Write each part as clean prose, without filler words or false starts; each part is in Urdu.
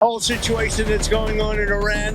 whole situation that's going on in Iran,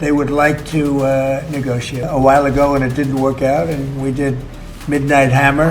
They would like to negotiate. A while ago and it didn't work out and we did Midnight Hammer.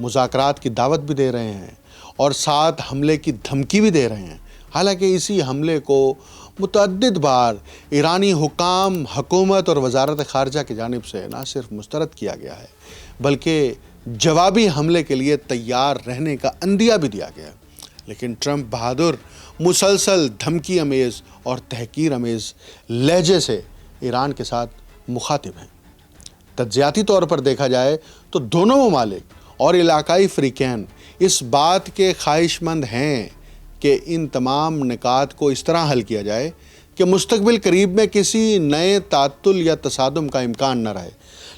مذاکرات کی دعوت بھی دے رہے ہیں اور ساتھ حملے کی دھمکی بھی دے رہے ہیں۔ حالانکہ اسی حملے کو متعدد بار ایرانی حکام، حکومت اور وزارت خارجہ کی جانب سے نہ صرف مسترد کیا گیا ہے بلکہ جوابی حملے کے لیے تیار رہنے کا عندیہ بھی دیا گیا ہے، لیکن ٹرمپ بہادر مسلسل دھمکی امیز اور تحقیر امیز لہجے سے ایران کے ساتھ مخاطب ہیں۔ تجزیاتی طور پر دیکھا جائے تو دونوں ممالک اور علاقائی فریقین اس بات کے خواہش مند ہیں کہ ان تمام نکات کو اس طرح حل کیا جائے کہ مستقبل قریب میں کسی نئے تعطل یا تصادم کا امکان نہ رہے،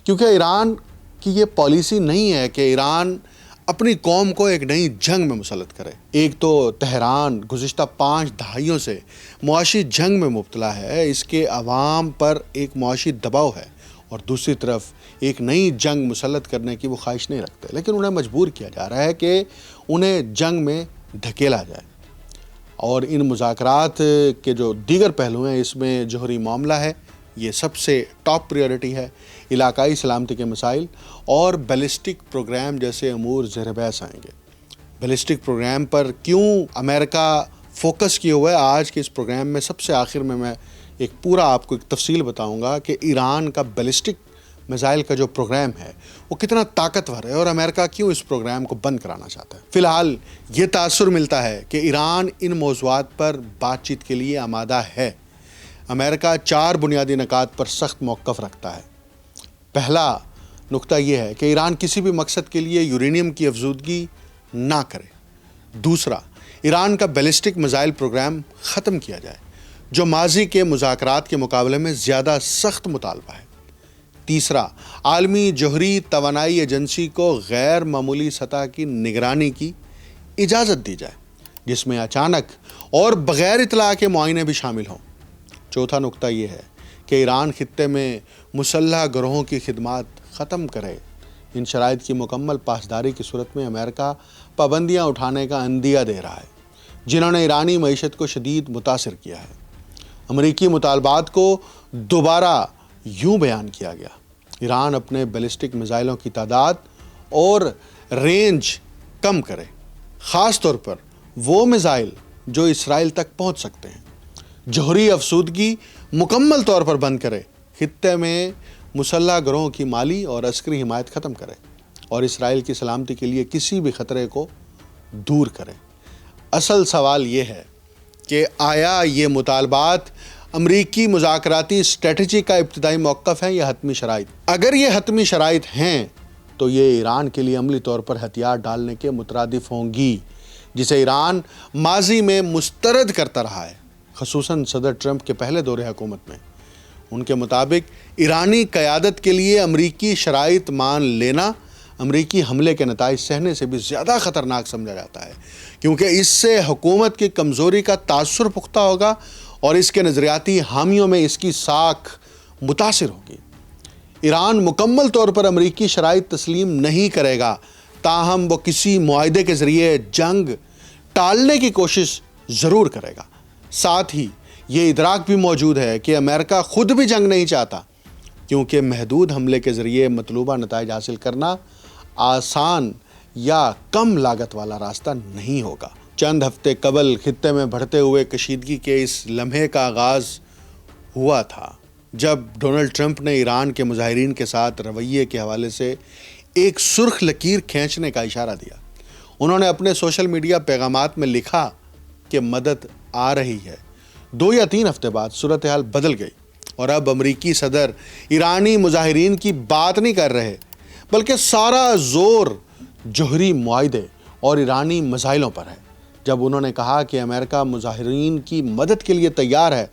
کیونکہ ایران کی یہ پالیسی نہیں ہے کہ ایران اپنی قوم کو ایک نئی جنگ میں مسلط کرے۔ ایک تو تہران گزشتہ 5 دہائیوں سے معاشی جنگ میں مبتلا ہے، اس کے عوام پر ایک معاشی دباؤ ہے، اور دوسری طرف ایک نئی جنگ مسلط کرنے کی وہ خواہش نہیں رکھتے، لیکن انہیں مجبور کیا جا رہا ہے کہ انہیں جنگ میں دھکیلا جائے۔ اور ان مذاکرات کے جو دیگر پہلو ہیں، اس میں جوہری معاملہ ہے، یہ سب سے ٹاپ پریورٹی ہے، علاقائی سلامتی کے مسائل اور بیلسٹک پروگرام جیسے امور زیر بحث آئیں گے۔ بیلسٹک پروگرام پر کیوں امریکہ فوکس کیا ہوا ہے، آج کے اس پروگرام میں سب سے آخر میں ایک پورا آپ کو ایک تفصیل بتاؤں گا کہ ایران کا بیلسٹک میزائل کا جو پروگرام ہے وہ کتنا طاقتور ہے اور امریکہ کیوں اس پروگرام کو بند کرانا چاہتا ہے۔ فی الحال یہ تاثر ملتا ہے کہ ایران ان موضوعات پر بات چیت کے لیے آمادہ ہے۔ امریکہ 4 بنیادی نکات پر سخت موقف رکھتا ہے۔ پہلا نقطہ یہ ہے کہ ایران کسی بھی مقصد کے لیے یورینیم کی افزودگی نہ کرے۔ دوسرا، ایران کا بیلسٹک میزائل پروگرام ختم کیا جائے، جو ماضی کے مذاکرات کے مقابلے میں زیادہ سخت مطالبہ ہے۔ تیسرا، عالمی جوہری توانائی ایجنسی کو غیر معمولی سطح کی نگرانی کی اجازت دی جائے، جس میں اچانک اور بغیر اطلاع کے معائنے بھی شامل ہوں۔ چوتھا نقطہ یہ ہے کہ ایران خطے میں مسلح گروہوں کی خدمات ختم کرے۔ ان شرائط کی مکمل پاسداری کی صورت میں امریکہ پابندیاں اٹھانے کا عندیہ دے رہا ہے، جنہوں نے ایرانی معیشت کو شدید متاثر کیا ہے۔ امریکی مطالبات کو دوبارہ یوں بیان کیا گیا: ایران اپنے بیلسٹک میزائلوں کی تعداد اور رینج کم کرے، خاص طور پر وہ میزائل جو اسرائیل تک پہنچ سکتے ہیں، جوہری افسودگی مکمل طور پر بند کرے، خطے میں مسلح گروہوں کی مالی اور عسکری حمایت ختم کرے اور اسرائیل کی سلامتی کے لیے کسی بھی خطرے کو دور کرے۔ اصل سوال یہ ہے کہ آیا یہ مطالبات امریکی مذاکراتی اسٹریٹجی کا ابتدائی موقف ہے یا حتمی شرائط؟ اگر یہ حتمی شرائط ہیں تو یہ ایران کے لیے عملی طور پر ہتھیار ڈالنے کے مترادف ہوں گی، جسے ایران ماضی میں مسترد کرتا رہا ہے، خصوصاً صدر ٹرمپ کے پہلے دور حکومت میں۔ ان کے مطابق ایرانی قیادت کے لیے امریکی شرائط مان لینا امریکی حملے کے نتائج سہنے سے بھی زیادہ خطرناک سمجھا جاتا ہے، کیونکہ اس سے حکومت کی کمزوری کا تاثر پختہ ہوگا اور اس کے نظریاتی حامیوں میں اس کی ساکھ متاثر ہوگی۔ ایران مکمل طور پر امریکی شرائط تسلیم نہیں کرے گا، تاہم وہ کسی معاہدے کے ذریعے جنگ ٹالنے کی کوشش ضرور کرے گا۔ ساتھ ہی یہ ادراک بھی موجود ہے کہ امریکہ خود بھی جنگ نہیں چاہتا، کیونکہ محدود حملے کے ذریعے مطلوبہ نتائج حاصل کرنا آسان یا کم لاگت والا راستہ نہیں ہوگا۔ چند ہفتے قبل خطے میں بڑھتے ہوئے کشیدگی کے اس لمحے کا آغاز ہوا تھا جب ڈونلڈ ٹرمپ نے ایران کے مظاہرین کے ساتھ رویے کے حوالے سے ایک سرخ لکیر کھینچنے کا اشارہ دیا۔ انہوں نے اپنے سوشل میڈیا پیغامات میں لکھا کہ مدد آ رہی ہے۔ 2 یا 3 ہفتے بعد صورتحال بدل گئی اور اب امریکی صدر ایرانی مظاہرین کی بات نہیں کر رہے، بلکہ سارا زور جوہری معاہدے اور ایرانی میزائلوں پر ہے۔ جب انہوں نے کہا کہ امریکہ مظاہرین کی مدد کے لیے تیار ہے،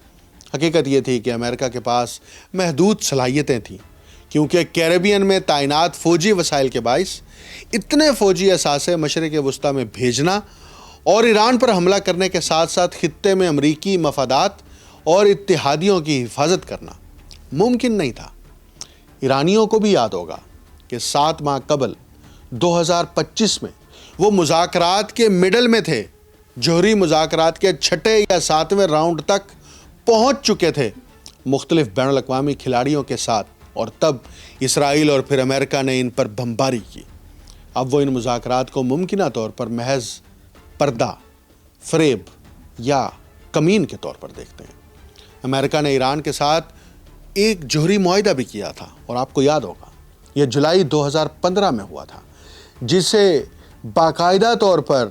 حقیقت یہ تھی کہ امریکہ کے پاس محدود صلاحیتیں تھیں، کیونکہ کیریبین میں تعینات فوجی وسائل کے باعث اتنے فوجی اثاثے مشرق وسطیٰ میں بھیجنا اور ایران پر حملہ کرنے کے ساتھ ساتھ خطے میں امریکی مفادات اور اتحادیوں کی حفاظت کرنا ممکن نہیں تھا۔ ایرانیوں کو بھی یاد ہوگا کہ 7 ماہ قبل 2025 میں وہ مذاکرات کے مڈل میں تھے، جوہری مذاکرات کے 6 یا 7ویں راؤنڈ تک پہنچ چکے تھے مختلف بین الاقوامی کھلاڑیوں کے ساتھ، اور تب اسرائیل اور پھر امریکہ نے ان پر بمباری کی۔ اب وہ ان مذاکرات کو ممکنہ طور پر محض پردہ، فریب یا کمین کے طور پر دیکھتے ہیں۔ امریکہ نے ایران کے ساتھ ایک جوہری معاہدہ بھی کیا تھا، اور آپ کو یاد ہوگا یہ جولائی 2015 میں ہوا تھا، جسے باقاعدہ طور پر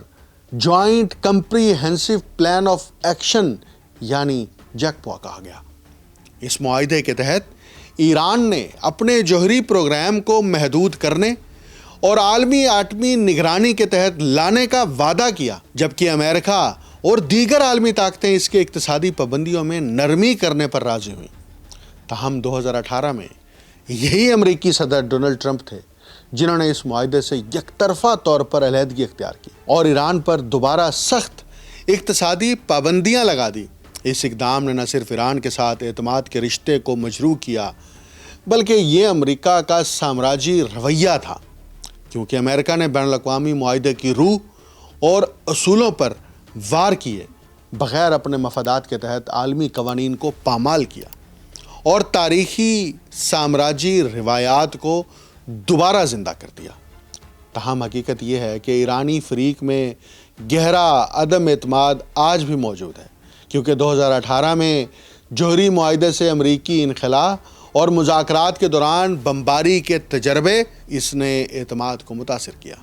joint comprehensive plan of action یعنی جیکپوا کہا گیا۔ اس معاہدے کے تحت ایران نے اپنے جوہری پروگرام کو محدود کرنے اور عالمی ایٹمی نگرانی کے تحت لانے کا وعدہ کیا، جبکہ امریکہ اور دیگر عالمی طاقتیں اس کے اقتصادی پابندیوں میں نرمی کرنے پر راضی ہوئیں۔ تاہم 2018 میں یہی امریکی صدر ڈونلڈ ٹرمپ تھے جنہوں نے اس معاہدے سے یک طرفہ طور پر علیحدگی اختیار کی اور ایران پر دوبارہ سخت اقتصادی پابندیاں لگا دی۔ اس اقدام نے نہ صرف ایران کے ساتھ اعتماد کے رشتے کو مجروح کیا، بلکہ یہ امریکہ کا سامراجی رویہ تھا، کیونکہ امریکہ نے بین الاقوامی معاہدے کی روح اور اصولوں پر وار کیے بغیر اپنے مفادات کے تحت عالمی قوانین کو پامال کیا اور تاریخی سامراجی روایات کو دوبارہ زندہ کر دیا۔ تاہم حقیقت یہ ہے کہ ایرانی فریق میں گہرا عدم اعتماد آج بھی موجود ہے، کیونکہ 2018 میں جوہری معاہدے سے امریکی انخلا اور مذاکرات کے دوران بمباری کے تجربے اس نے اعتماد کو متاثر کیا۔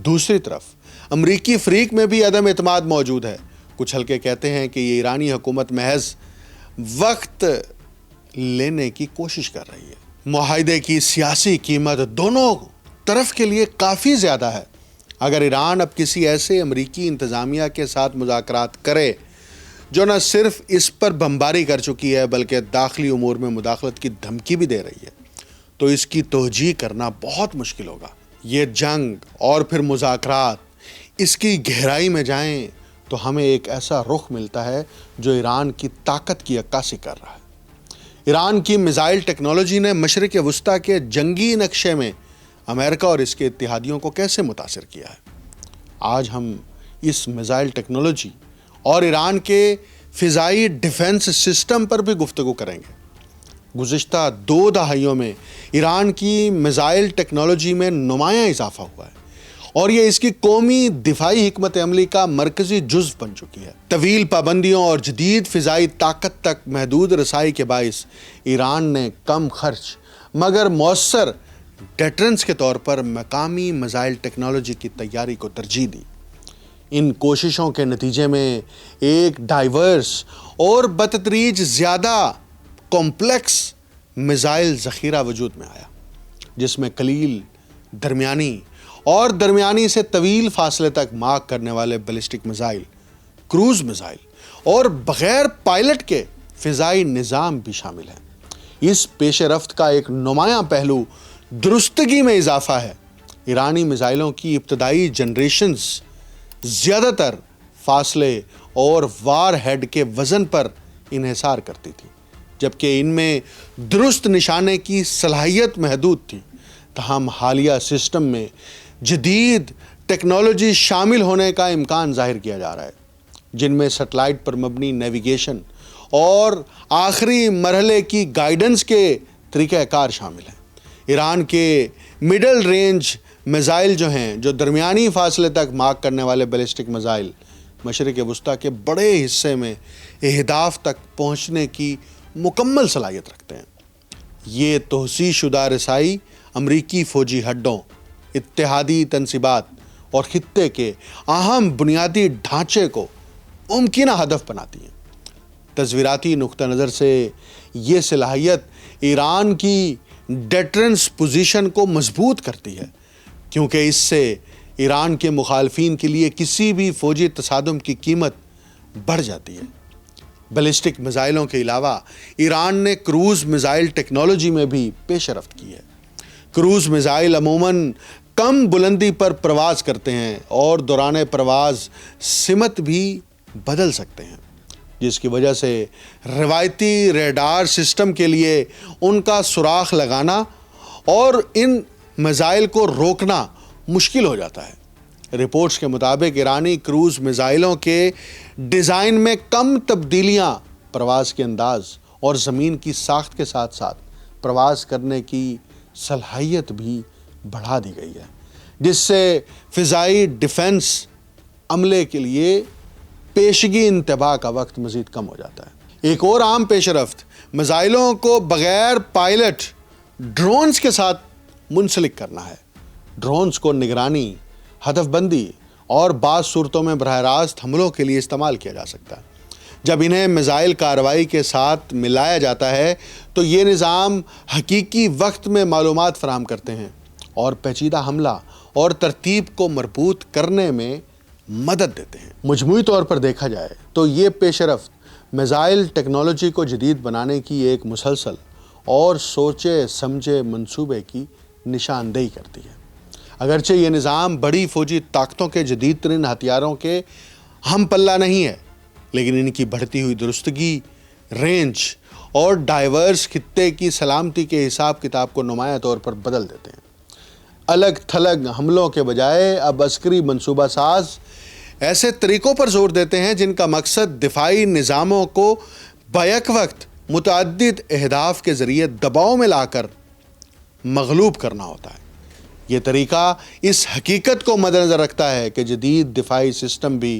دوسری طرف امریکی فریق میں بھی عدم اعتماد موجود ہے۔ کچھ حلقے کہتے ہیں کہ یہ ایرانی حکومت محض وقت لینے کی کوشش کر رہی ہے۔ معاہدے کی سیاسی قیمت دونوں طرف کے لیے کافی زیادہ ہے۔ اگر ایران اب کسی ایسے امریکی انتظامیہ کے ساتھ مذاکرات کرے جو نہ صرف اس پر بمباری کر چکی ہے بلکہ داخلی امور میں مداخلت کی دھمکی بھی دے رہی ہے، تو اس کی توجیہ کرنا بہت مشکل ہوگا۔ یہ جنگ اور پھر مذاکرات اس کی گہرائی میں جائیں تو ہمیں ایک ایسا رخ ملتا ہے جو ایران کی طاقت کی عکاسی کر رہا ہے۔ ایران کی میزائل ٹیکنالوجی نے مشرق وسطیٰ کے جنگی نقشے میں امریکہ اور اس کے اتحادیوں کو کیسے متاثر کیا ہے؟ آج ہم اس میزائل ٹیکنالوجی اور ایران کے فضائی ڈیفنس سسٹم پر بھی گفتگو کریں گے۔ گزشتہ 2 دہائیوں میں ایران کی میزائل ٹیکنالوجی میں نمایاں اضافہ ہوا ہے اور یہ اس کی قومی دفاعی حکمت عملی کا مرکزی جزو بن چکی ہے۔ طویل پابندیوں اور جدید فضائی طاقت تک محدود رسائی کے باعث ایران نے کم خرچ مگر مؤثر ڈیٹرنس کے طور پر مقامی میزائل ٹیکنالوجی کی تیاری کو ترجیح دی۔ ان کوششوں کے نتیجے میں ایک ڈائیورس اور بتدریج زیادہ کمپلیکس میزائل ذخیرہ وجود میں آیا، جس میں قلیل، درمیانی اور درمیانی سے طویل فاصلے تک مارک کرنے والے بیلسٹک میزائل، کروز میزائل اور بغیر پائلٹ کے فضائی نظام بھی شامل ہیں۔ اس پیش رفت کا ایک نمایاں پہلو درستگی میں اضافہ ہے۔ ایرانی میزائلوں کی ابتدائی جنریشنز زیادہ تر فاصلے اور وار ہیڈ کے وزن پر انحصار کرتی تھی، جبکہ ان میں درست نشانے کی صلاحیت محدود تھی۔ تاہم حالیہ سسٹم میں جدید ٹیکنالوجی شامل ہونے کا امکان ظاہر کیا جا رہا ہے، جن میں سیٹلائٹ پر مبنی نیویگیشن اور آخری مرحلے کی گائیڈنس کے طریقہ کار شامل ہیں۔ ایران کے مڈل رینج میزائل جو درمیانی فاصلے تک مارک کرنے والے بیلسٹک میزائل مشرق وسطیٰ کے بڑے حصے میں اہداف تک پہنچنے کی مکمل صلاحیت رکھتے ہیں۔ یہ توسیع شدہ رسائی امریکی فوجی ہڈوں، اتحادی تنصیبات اور خطے کے اہم بنیادی ڈھانچے کو ممکنہ ہدف بناتی ہیں۔ تصویراتی نقطہ نظر سے یہ صلاحیت ایران کی ڈیٹرنس پوزیشن کو مضبوط کرتی ہے، کیونکہ اس سے ایران کے مخالفین کے لیے کسی بھی فوجی تصادم کی قیمت بڑھ جاتی ہے۔ بیلسٹک میزائلوں کے علاوہ ایران نے کروز میزائل ٹیکنالوجی میں بھی پیش رفت کی ہے۔ کروز میزائل عموماً کم بلندی پر پرواز کرتے ہیں اور دوران پرواز سمت بھی بدل سکتے ہیں، جس کی وجہ سے روایتی ریڈار سسٹم کے لیے ان کا سوراخ لگانا اور ان میزائل کو روکنا مشکل ہو جاتا ہے۔ رپورٹس کے مطابق ایرانی کروز میزائلوں کے ڈیزائن میں کم تبدیلیاں پرواز کے انداز اور زمین کی ساخت کے ساتھ ساتھ پرواز کرنے کی صلاحیت بھی بڑھا دی گئی ہے، جس سے فضائی ڈیفنس عملے کے لیے پیشگی انتباہ کا وقت مزید کم ہو جاتا ہے۔ ایک اور عام پیش رفت میزائلوں کو بغیر پائلٹ ڈرونز کے ساتھ منسلک کرنا ہے۔ ڈرونز کو نگرانی، ہدف بندی اور بعض صورتوں میں براہ راست حملوں کے لیے استعمال کیا جا سکتا ہے۔ جب انہیں میزائل کارروائی کے ساتھ ملایا جاتا ہے تو یہ نظام حقیقی وقت میں معلومات فراہم کرتے ہیں اور پیچیدہ حملہ اور ترتیب کو مربوط کرنے میں مدد دیتے ہیں۔ مجموعی طور پر دیکھا جائے تو یہ پیش رفت میزائل ٹیکنالوجی کو جدید بنانے کی ایک مسلسل اور سوچے سمجھے منصوبے کی نشاندہی کرتی ہے۔ اگرچہ یہ نظام بڑی فوجی طاقتوں کے جدید ترین ہتھیاروں کے ہم پلہ نہیں ہے، لیکن ان کی بڑھتی ہوئی درستگی، رینج اور ڈائیورس خطے کی سلامتی کے حساب کتاب کو نمایاں طور پر بدل دیتے ہیں۔ الگ تھلگ حملوں کے بجائے اب عسکری منصوبہ ساز ایسے طریقوں پر زور دیتے ہیں جن کا مقصد دفاعی نظاموں کو بیک وقت متعدد اہداف کے ذریعے دباؤ میں لا کر مغلوب کرنا ہوتا ہے۔ یہ طریقہ اس حقیقت کو مد نظر رکھتا ہے کہ جدید دفاعی سسٹم بھی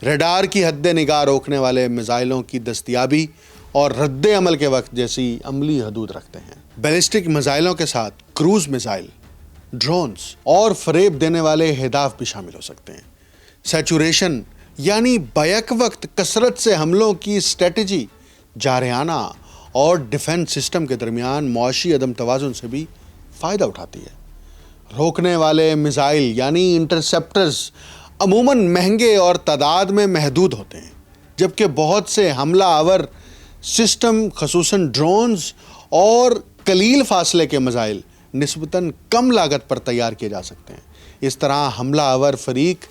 ریڈار کی حد نگاہ روکنے والے میزائلوں کی دستیابی اور رد عمل کے وقت جیسی عملی حدود رکھتے ہیں۔ بیلسٹک میزائلوں کے ساتھ کروز میزائل، ڈرونز اور فریب دینے والے اہداف بھی شامل ہو سکتے ہیں۔ سیچوریشن یعنی بیک وقت کثرت سے حملوں کی اسٹریٹجی جارحانہ اور ڈیفنس سسٹم کے درمیان معاشی عدم توازن سے بھی فائدہ اٹھاتی ہے۔ روکنے والے میزائل یعنی انٹرسیپٹرز عموماً مہنگے اور تعداد میں محدود ہوتے ہیں، جبکہ بہت سے حملہ آور سسٹم خصوصاً ڈرونز اور قلیل فاصلے کے میزائل نسبتاً کم لاگت پر تیار کیے جا سکتے ہیں۔ اس طرح حملہ آور فریق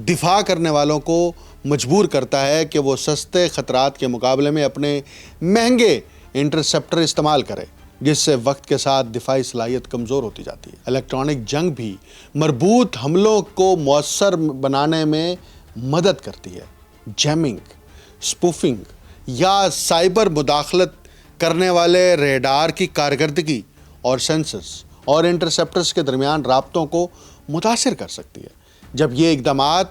دفاع کرنے والوں کو مجبور کرتا ہے کہ وہ سستے خطرات کے مقابلے میں اپنے مہنگے انٹرسیپٹر استعمال کرے، جس سے وقت کے ساتھ دفاعی صلاحیت کمزور ہوتی جاتی ہے۔ الیکٹرانک جنگ بھی مربوط حملوں کو مؤثر بنانے میں مدد کرتی ہے۔ جیمنگ، اسپوفنگ یا سائبر مداخلت کرنے والے ریڈار کی کارکردگی اور سینسرز اور انٹرسیپٹرز کے درمیان رابطوں کو متاثر کر سکتی ہے۔ جب یہ اقدامات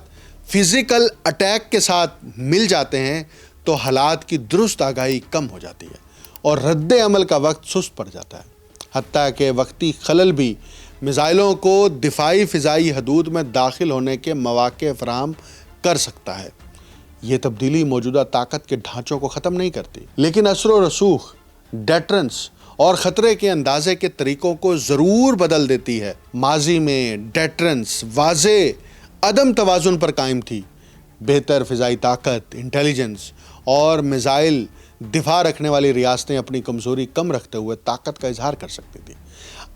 فزیکل اٹیک کے ساتھ مل جاتے ہیں تو حالات کی درست آگاہی کم ہو جاتی ہے اور رد عمل کا وقت سست پڑ جاتا ہے۔ حتیٰ کہ وقتی خلل بھی میزائلوں کو دفاعی فضائی حدود میں داخل ہونے کے مواقع فراہم کر سکتا ہے۔ یہ تبدیلی موجودہ طاقت کے ڈھانچوں کو ختم نہیں کرتی، لیکن اثر و رسوخ، ڈیٹرنس اور خطرے کے اندازے کے طریقوں کو ضرور بدل دیتی ہے۔ ماضی میں ڈیٹرنس واضح عدم توازن پر قائم تھی۔ بہتر فضائی طاقت، انٹیلیجنس اور میزائل دفاع رکھنے والی ریاستیں اپنی کمزوری کم رکھتے ہوئے طاقت کا اظہار کر سکتی تھیں۔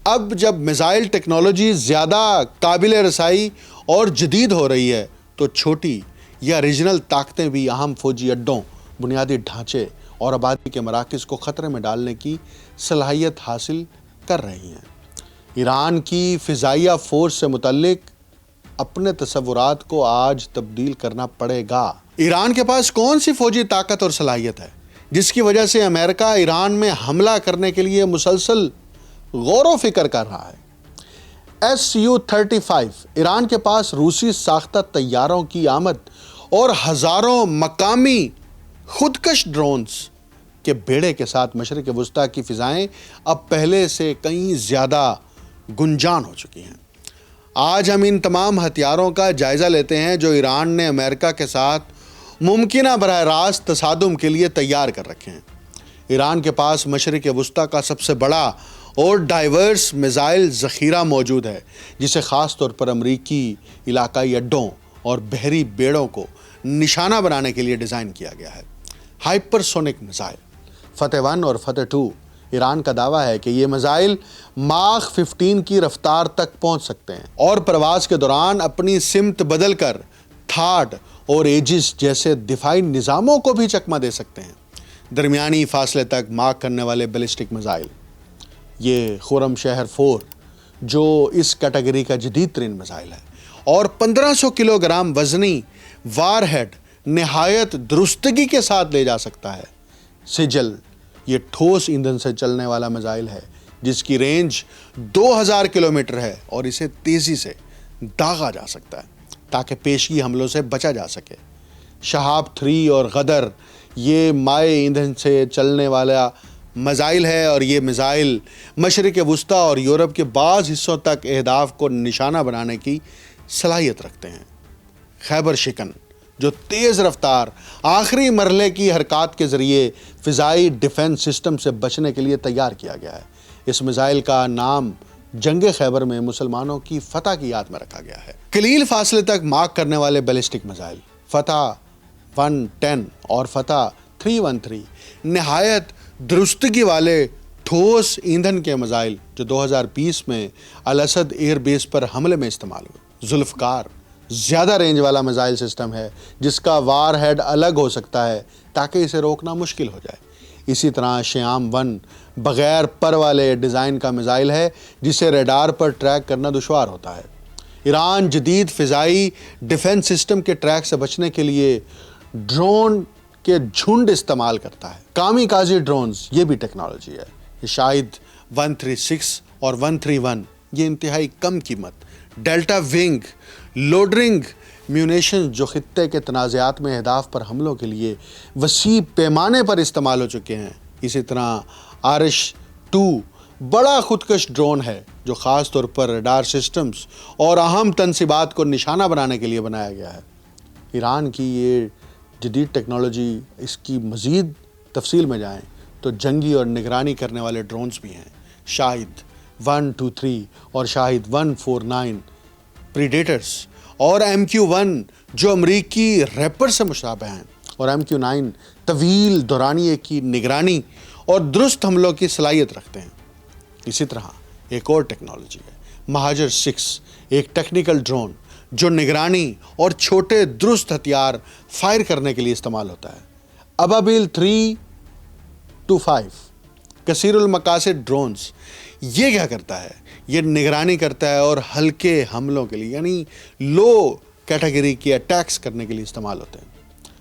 اب جب میزائل ٹیکنالوجی زیادہ قابل رسائی اور جدید ہو رہی ہے تو چھوٹی یا ریجنل طاقتیں بھی اہم فوجی اڈوں، بنیادی ڈھانچے اور آبادی کے مراکز کو خطرے میں ڈالنے کی صلاحیت حاصل کر رہی ہیں۔ ایران کی فضائیہ فورس سے متعلق اپنے تصورات کو آج تبدیل کرنا پڑے گا۔ ایران کے پاس کون سی فوجی طاقت اور صلاحیت ہے جس کی وجہ سے امریکہ ایران میں حملہ کرنے کے لیے مسلسل غور و فکر کر رہا ہے؟ Su-35 ایران کے پاس روسی ساختہ طیاروں کی آمد اور ہزاروں مقامی خودکش ڈرونز کے بیڑے کے ساتھ مشرق وسطیٰ کی فضائیں اب پہلے سے کہیں زیادہ گنجان ہو چکی ہیں۔ آج ہم ان تمام ہتھیاروں کا جائزہ لیتے ہیں جو ایران نے امریکہ کے ساتھ ممکنہ براہ راست تصادم کے لیے تیار کر رکھے ہیں۔ ایران کے پاس مشرق وسطیٰ کا سب سے بڑا اور ڈائیورس میزائل ذخیرہ موجود ہے، جسے خاص طور پر امریکی علاقائی اڈوں اور بحری بیڑوں کو نشانہ بنانے کے لیے ڈیزائن کیا گیا ہے۔ ہائپر سونک میزائل فتح 1 اور فتح 2 ایران کا دعویٰ ہے کہ یہ میزائل ماخ 15 کی رفتار تک پہنچ سکتے ہیں اور پرواز کے دوران اپنی سمت بدل کر تھاڈ اور ایجس جیسے دفاعی نظاموں کو بھی چکمہ دے سکتے ہیں۔ درمیانی فاصلے تک مارک کرنے والے بیلسٹک میزائل، یہ خرم شہر 4 جو اس کیٹیگری کا جدید ترین میزائل ہے اور 1500 کلو گرام وزنی وار ہیڈ نہایت درستگی کے ساتھ لے جا سکتا ہے۔ سجل یہ ٹھوس ایندھن سے چلنے والا میزائل ہے جس کی رینج 2000 کلومیٹر ہے اور اسے تیزی سے داغا جا سکتا ہے تاکہ پیشگی حملوں سے بچا جا سکے۔ شہاب 3 اور غدر یہ مائع ایندھن سے چلنے والا میزائل ہے اور یہ میزائل مشرق وسطیٰ اور یورپ کے بعض حصوں تک اہداف کو نشانہ بنانے کی صلاحیت رکھتے ہیں۔ خیبر شکن جو تیز رفتار آخری مرحلے کی حرکات کے ذریعے فضائی ڈیفنس سسٹم سے بچنے کے لیے تیار کیا گیا ہے۔ اس میزائل کا نام جنگ خیبر میں مسلمانوں کی فتح کی یاد میں رکھا گیا ہے۔ قلیل فاصلے تک مارک کرنے والے بیلسٹک میزائل فتح 110 اور فتح 313 نہایت درستگی والے ٹھوس ایندھن کے میزائل جو 2020 میں الاسد ایئر بیس پر حملے میں استعمال ہوئے۔ ذوالفقار زیادہ رینج والا میزائل سسٹم ہے جس کا وار ہیڈ الگ ہو سکتا ہے تاکہ اسے روکنا مشکل ہو جائے۔ اسی طرح شیام 1 بغیر پر والے ڈیزائن کا میزائل ہے جسے ریڈار پر ٹریک کرنا دشوار ہوتا ہے۔ ایران جدید فضائی ڈیفنس سسٹم کے ٹریک سے بچنے کے لیے ڈرون کے جھنڈ استعمال کرتا ہے۔ کامی کازی ڈرونز یہ بھی ٹیکنالوجی ہے۔ یہ شاہد 136 اور 131 یہ انتہائی کم قیمت ڈیلٹا ونگ لوڈرنگ میونیشن جو خطے کے تنازعات میں اہداف پر حملوں کے لیے وسیع پیمانے پر استعمال ہو چکے ہیں۔ اسی طرح آرش 2 بڑا خودکش ڈرون ہے جو خاص طور پر ریڈار سسٹمز اور اہم تنصیبات کو نشانہ بنانے کے لیے بنایا گیا ہے۔ ایران کی یہ جدید ٹیکنالوجی، اس کی مزید تفصیل میں جائیں تو جنگی اور نگرانی کرنے والے ڈرونز بھی ہیں۔ شاہد 123 اور شاہد 149 پریڈیٹرز اور MQ-1 جو امریکی ریپر سے مشابہ ہیں اور MQ-9 طویل دورانیے کی نگرانی اور درست حملوں کی صلاحیت رکھتے ہیں۔ اسی طرح ایک اور ٹیکنالوجی ہے مہاجر 6 ایک ٹیکنیکل ڈرون جو نگرانی اور چھوٹے درست ہتھیار فائر کرنے کے لیے استعمال ہوتا ہے۔ ابابیل 325 کثیر المقاصد ڈرونز یہ کیا کرتا ہے؟ یہ نگرانی کرتا ہے اور ہلکے حملوں کے لیے یعنی لو کیٹیگری کے اٹیکس کرنے کے لیے استعمال ہوتے ہیں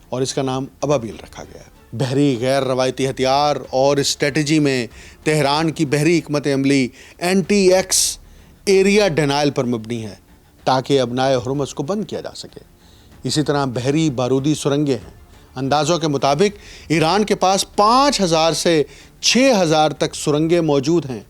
اور اس کا نام ابابیل رکھا گیا ہے۔ بحری غیر روایتی ہتھیار اور اسٹریٹجی میں تہران کی بحری حکمت عملی اینٹی ایکس ایریا ڈینائل پر مبنی ہے تاکہ ابنائے ہرمز کو بند کیا جا سکے۔ اسی طرح بحری بارودی سرنگیں ہیں۔ اندازوں کے مطابق ایران کے پاس 5000 سے 6000 تک سرنگیں موجود ہیں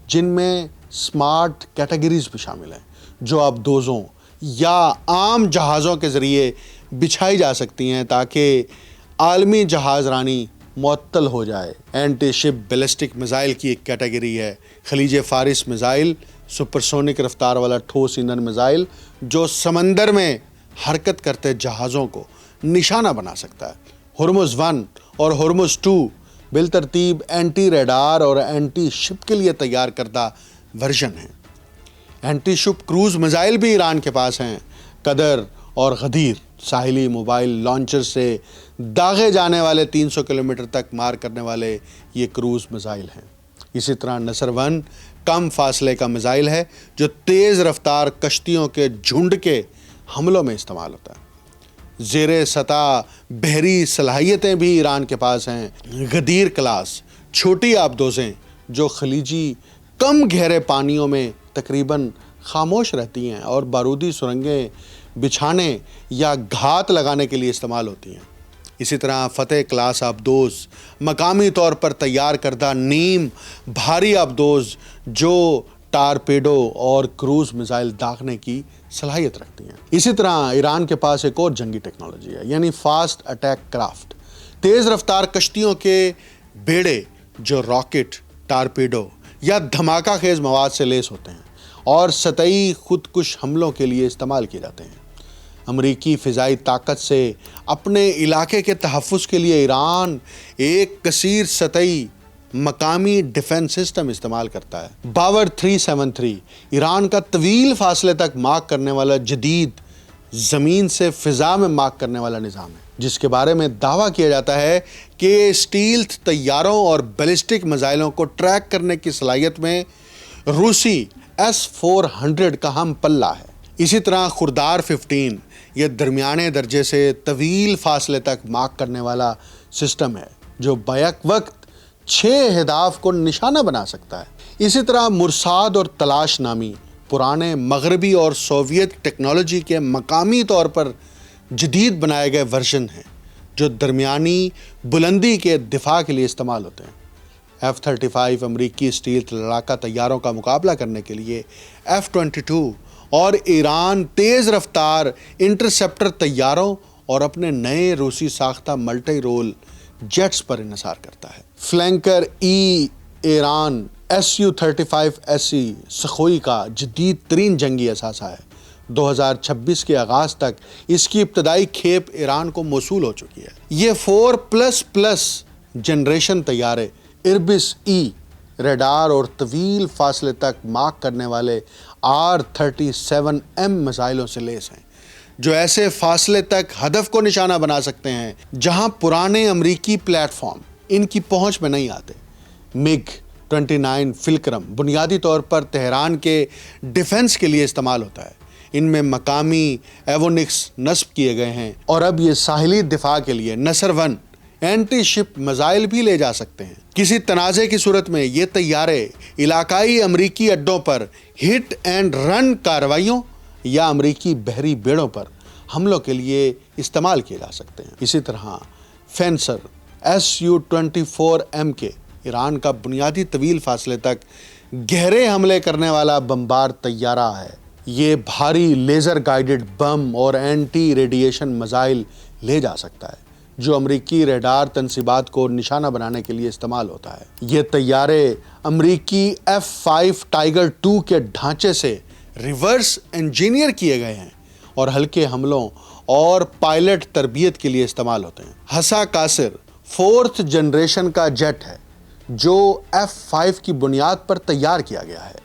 جن میں سمارٹ کیٹیگریز بھی شامل ہیں جو اب دوزوں یا عام جہازوں کے ذریعے بچھائی جا سکتی ہیں تاکہ عالمی جہاز رانی معطل ہو جائے۔ اینٹی شپ بیلسٹک میزائل کی ایک کیٹیگری ہے خلیج فارس میزائل، سپرسونک رفتار والا ٹھوس ایندھن میزائل جو سمندر میں حرکت کرتے جہازوں کو نشانہ بنا سکتا ہے۔ ہرمز 1 اور ہرمز 2 بالترتیب اینٹی ریڈار اور اینٹی شپ کے لیے تیار کردہ ورژن ہیں۔ اینٹی شپ کروز میزائل بھی ایران کے پاس ہیں۔ قدر اور غدیر ساحلی موبائل لانچر سے داغے جانے والے 300 کلومیٹر تک مار کرنے والے یہ کروز میزائل ہیں۔ اسی طرح نصر 1 کم فاصلے کا میزائل ہے جو تیز رفتار کشتیوں کے جھنڈ کے حملوں میں استعمال ہوتا ہے۔ زیر سطح بحری صلاحیتیں بھی ایران کے پاس ہیں۔ غدیر کلاس چھوٹی آبدوزیں جو خلیجی کم گہرے پانیوں میں تقریباً خاموش رہتی ہیں اور بارودی سرنگیں بچھانے یا گھات لگانے کے لیے استعمال ہوتی ہیں۔ اسی طرح فتح کلاس آبدوز مقامی طور پر تیار کردہ نیم بھاری آبدوز جو ٹارپیڈو اور کروز میزائل داغنے کی صلاحیت رکھتی ہیں۔ اسی طرح ایران کے پاس ایک اور جنگی ٹیکنالوجی ہے یعنی فاسٹ اٹیک کرافٹ، تیز رفتار کشتیوں کے بیڑے جو راکٹ، ٹارپیڈو یا دھماکہ خیز مواد سے لیس ہوتے ہیں اور سطحی خودکش حملوں کے لیے استعمال کیے جاتے ہیں۔ امریکی فضائی طاقت سے اپنے علاقے کے تحفظ کے لیے ایران ایک کثیر سطحی مقامی ڈیفنس سسٹم استعمال کرتا ہے۔ باور 373 ایران کا طویل فاصلے تک مارک کرنے والا جدید زمین سے فضا میں مارک کرنے والا نظام ہے جس کے بارے میں دعویٰ کیا جاتا ہے کہ اسٹیلتھ طیاروں اور بیلسٹک میزائلوں کو ٹریک کرنے کی صلاحیت میں روسی S-400 کا ہم پلہ ہے۔ اسی طرح خردار 15 یہ درمیانے درجے سے طویل فاصلے تک مارک کرنے والا سسٹم ہے جو بیک وقت 6 اہداف کو نشانہ بنا سکتا ہے۔ اسی طرح مرصاد اور تلاش نامی پرانے مغربی اور سوویت ٹیکنالوجی کے مقامی طور پر جدید بنائے گئے ورژن ہیں جو درمیانی بلندی کے دفاع کے لیے استعمال ہوتے ہیں۔ F-35 امریکی اسٹیلتھ لڑاکا طیاروں کا مقابلہ کرنے کے لیے F-22 اور ایران تیز رفتار انٹرسیپٹر طیاروں اور اپنے نئے روسی ساختہ ملٹی رول جیٹس پر انحصار کرتا ہے۔ فلینکر ایران Su-35Se سخوئی کا جدید ترین جنگی اثاثہ ہے۔ 2026 کے آغاز تک اس کی ابتدائی کھیپ ایران کو موصول ہو چکی ہے۔ یہ 4++ جنریشن طیارے اربس ریڈار اور طویل فاصلے تک مارک کرنے والے R-37M میزائلوں سے لیس ہیں جو ایسے فاصلے تک ہدف کو نشانہ بنا سکتے ہیں جہاں پرانے امریکی پلیٹ فارم ان کی پہنچ میں نہیں آتے۔ MiG-29 فلکرم بنیادی طور پر تہران کے ڈیفنس کے لیے استعمال ہوتا ہے۔ ان میں مقامی ایوونکس نصب کیے گئے ہیں اور اب یہ ساحلی دفاع کے لیے نصر-1 اینٹی شپ میزائل بھی لے جا سکتے ہیں۔ کسی تنازع کی صورت میں یہ طیارے علاقائی امریکی اڈوں پر ہٹ اینڈ رن کارروائیوں یا امریکی بحری بیڑوں پر حملوں کے لیے استعمال کیے جا سکتے ہیں۔ اسی طرح فینسر Su-24M کے ایران کا بنیادی طویل فاصلے تک گہرے حملے کرنے والا بمبار طیارہ ہے۔ یہ بھاری لیزر گائیڈڈ بم اور اینٹی ریڈیشن میزائل لے جا سکتا ہے جو امریکی ریڈار تنصیبات کو نشانہ بنانے کے لیے استعمال ہوتا ہے۔ یہ طیارے امریکی F-5 ٹائیگر 2 کے ڈھانچے سے ریورس انجینئر کیے گئے ہیں اور ہلکے حملوں اور پائلٹ تربیت کے لیے استعمال ہوتے ہیں۔ ہسا قاصر 4th جنریشن کا جیٹ ہے جو F-5 کی بنیاد پر تیار کیا گیا ہے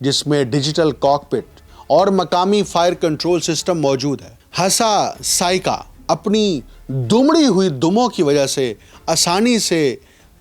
جس میں ڈیجیٹل کاکپٹ اور مقامی فائر کنٹرول سسٹم موجود ہے۔ ہسا سائیکا اپنی دمڑی ہوئی دموں کی وجہ سے آسانی سے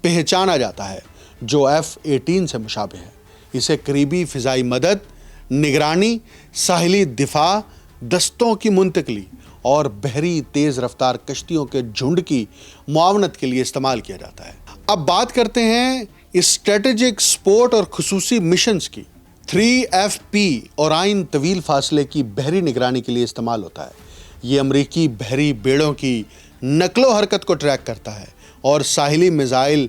پہچانا جاتا ہے جو F-18 سے مشابہ ہے۔ اسے قریبی فضائی مدد، نگرانی، ساحلی دفاع، دستوں کی منتقلی اور بحری تیز رفتار کشتیوں کے جھنڈ کی معاونت کے لیے استعمال کیا جاتا ہے۔ اب بات کرتے ہیں اسٹریٹجک سپورٹ اور خصوصی مشنز کی۔ 3FP اورائن طویل فاصلے کی بحری نگرانی کے لیے استعمال ہوتا ہے۔ یہ امریکی بحری بیڑوں کی نقل و حرکت کو ٹریک کرتا ہے اور ساحلی میزائل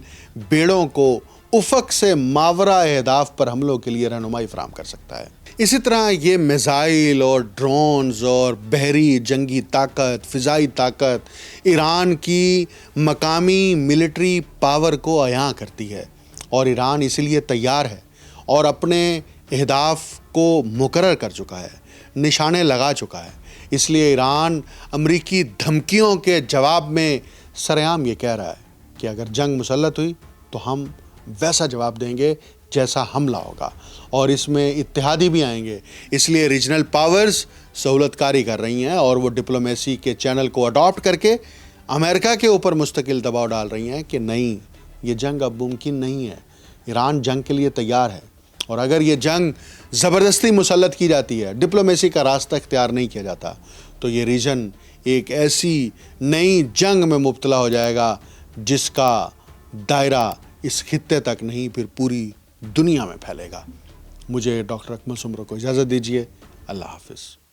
بیڑوں کو افق سے ماورا اہداف پر حملوں کے لیے رہنمائی فراہم کر سکتا ہے۔ اسی طرح یہ میزائل اور ڈرونز اور بحری جنگی طاقت، فضائی طاقت ایران کی مقامی ملٹری پاور کو عیاں کرتی ہے اور ایران اسی لیے تیار ہے اور اپنے اہداف کو مقرر کر چکا ہے، نشانے لگا چکا ہے۔ اس لیے ایران امریکی دھمکیوں کے جواب میں سرعام یہ کہہ رہا ہے کہ اگر جنگ مسلط ہوئی تو ہم ویسا جواب دیں گے جیسا حملہ ہوگا، اور اس میں اتحادی بھی آئیں گے۔ اس لیے ریجنل پاورز سہولت کاری کر رہی ہیں اور وہ ڈپلومیسی کے چینل کو اڈاپٹ کر کے امریکہ کے اوپر مستقل دباؤ ڈال رہی ہیں کہ نہیں، یہ جنگ اب ممکن نہیں ہے، ایران جنگ کے لیے تیار ہے، اور اگر یہ جنگ زبردستی مسلط کی جاتی ہے، ڈپلومیسی کا راستہ اختیار نہیں کیا جاتا، تو یہ ریجن ایک ایسی نئی جنگ میں مبتلا ہو جائے گا جس کا دائرہ اس خطے تک نہیں پھر پوری دنیا میں پھیلے گا۔ مجھے ڈاکٹر اکمل سمرو کو اجازت دیجیے۔ اللہ حافظ۔